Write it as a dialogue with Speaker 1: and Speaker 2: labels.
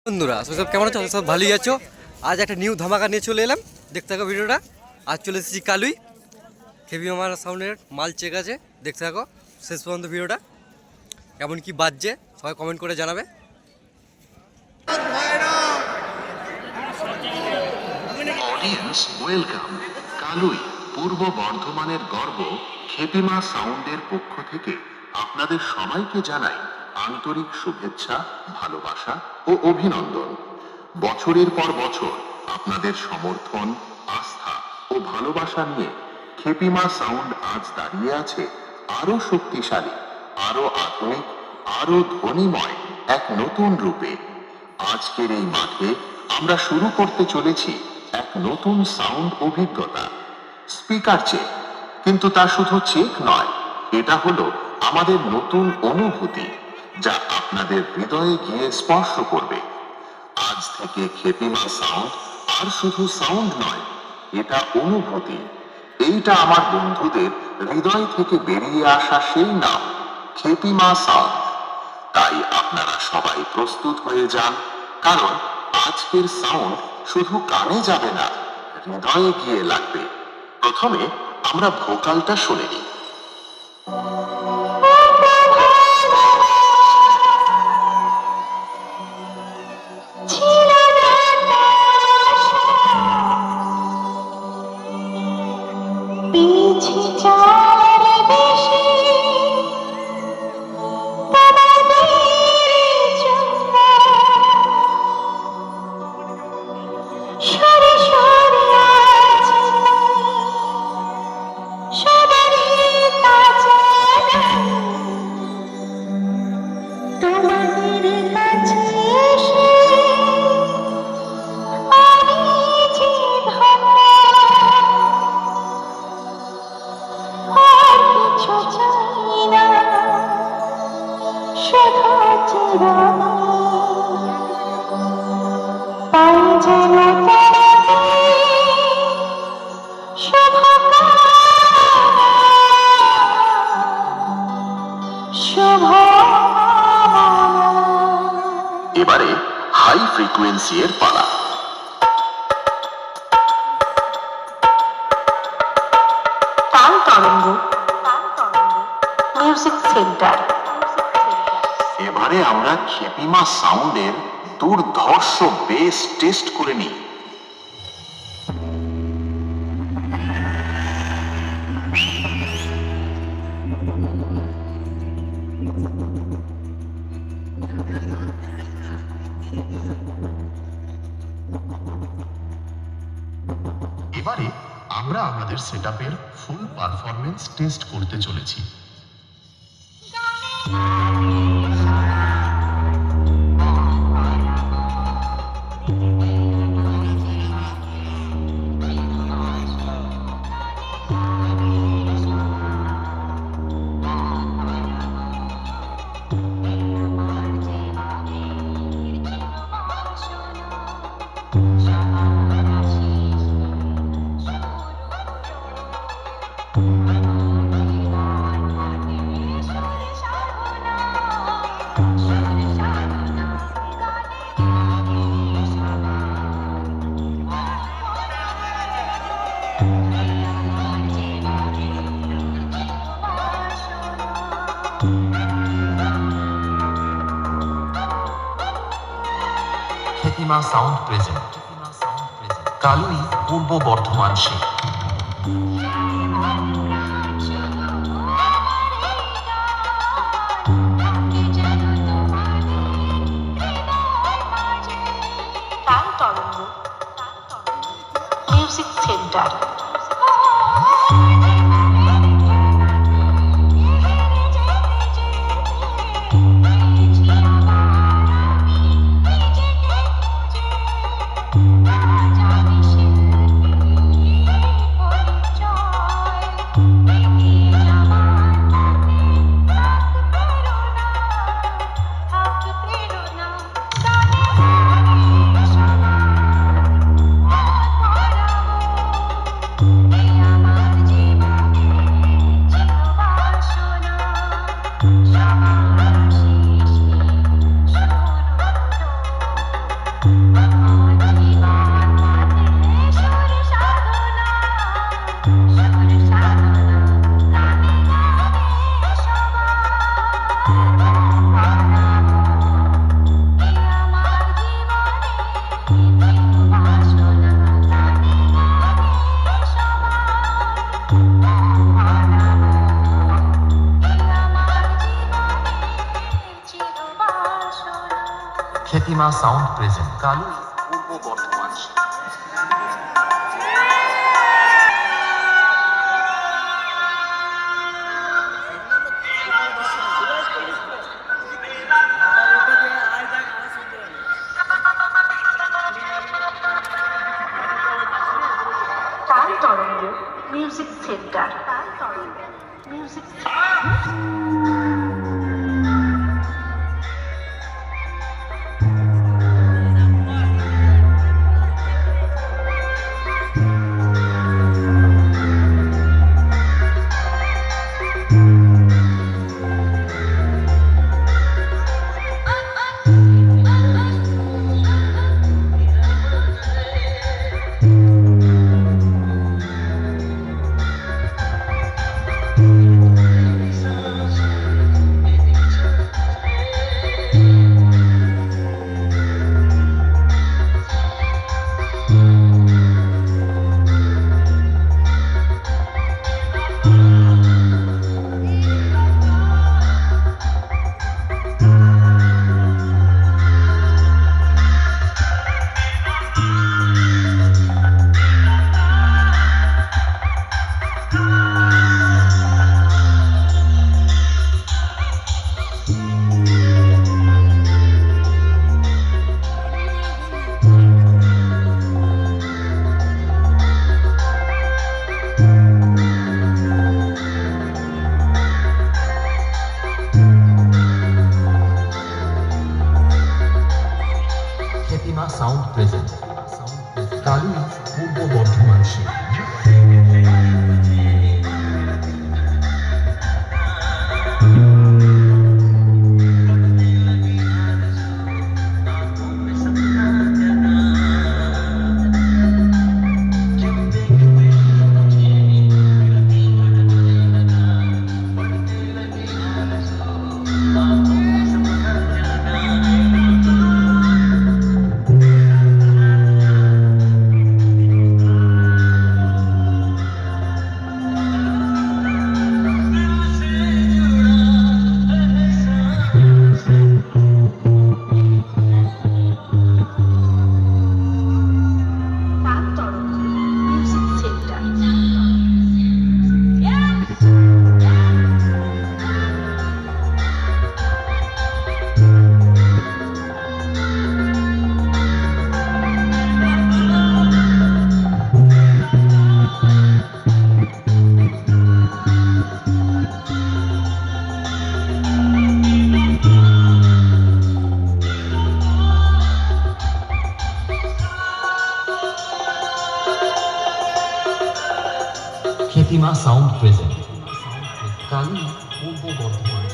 Speaker 1: বন্ধুরা সব কেমন আছো? সব ভালোই আছো। আজ একটা নিউ ধামাকা নিয়ে চলে এলাম, দেখতে থাকো ভিডিওটা। আজ চলে এসেছি কালুই, হেভি আমার সাউন্ডের মাল চেক আছে, দেখতে থাকো শেষ পর্যন্ত ভিডিওটা। কেমন কি বাজছে সবাই কমেন্ট করে জানাবে।
Speaker 2: Audience welcome. কালুই পূর্ব বর্ধমানের গর্ব খেপিমা সাউন্ডের পক্ষ থেকে আপনাদের সবাইকে জানাই আন্তরিক শুভেচ্ছা, ভালোবাসা ও অভিনন্দন। বছরের পর বছর আপনাদের সমর্থন, আস্থা ও ভালোবাসা নিয়ে খেপিমা সাউন্ড আজ দাঁড়িয়ে আছে আরো শক্তিশালী, আরো আধুনিক, আরো ধ্বনিময় এক নতুন রূপে। আজকের এই মাঠে আমরা শুরু করতে চলেছি এক নতুন সাউন্ড অভিজ্ঞতা। স্পিকার চেক, কিন্তু তা শুধু চেক নয়, এটা হলো আমাদের নতুন অনুভূতি যা আপনাদের হৃদয়ে গিয়ে স্পর্শ করবে। আজ থেকে খেপিমা সাউন্ড আর শুধু সাউন্ড নয়, এটা অনুভূতি। এইটা আমার বন্ধুদের হৃদয় থেকে বেরিয়ে আসা সেই নাম, খেপিমা সাউন্ড। তাই আপনারা সবাই প্রস্তুত হয়ে যান, কারণ আজকের সাউন্ড শুধু কানে যাবে না, হৃদয়ে গিয়ে লাগবে। প্রথমে আমরা ভোকালটা শুনে নিই। এবারে হাই ফ্রিকোয়েন্সি এর পালা।
Speaker 3: তাল তরঙ্গ মিউজিক সেন্টার।
Speaker 2: এবারে আমরা খেপিমা সাউন্ডের দুর্ধর্ষ বেস টেস্ট করে নিই। এবারে আমরা আমাদের সেটআপের ফুল পারফরম্যান্স টেস্ট করতে চলেছি। খেপিমা সাউন্ড প্রেজেন্ট কালুই, পূর্ব বর্ধমান শিখ।
Speaker 3: তাল তরঙ্গ মিউজিক সেন্টার।
Speaker 2: খ্যাতিমা সাউন্ড প্রেজেন্ট কালুই পূর্ব বর্ধমান।
Speaker 3: তাল তরঙ্গ মিউজিক সেন্টার। তাল তরঙ্গ মিউজিক
Speaker 2: খ্যাতিমা সাউন্ড প্রেজেন্ট কালুই পূর্ব বর্ধমান।
Speaker 3: তাল তরঙ্গ মিউজিক সেন্টার।
Speaker 2: খ্যাতিমা সাউন্ড প্রেজেন্ট কালুই পূর্ব বর্ধমান।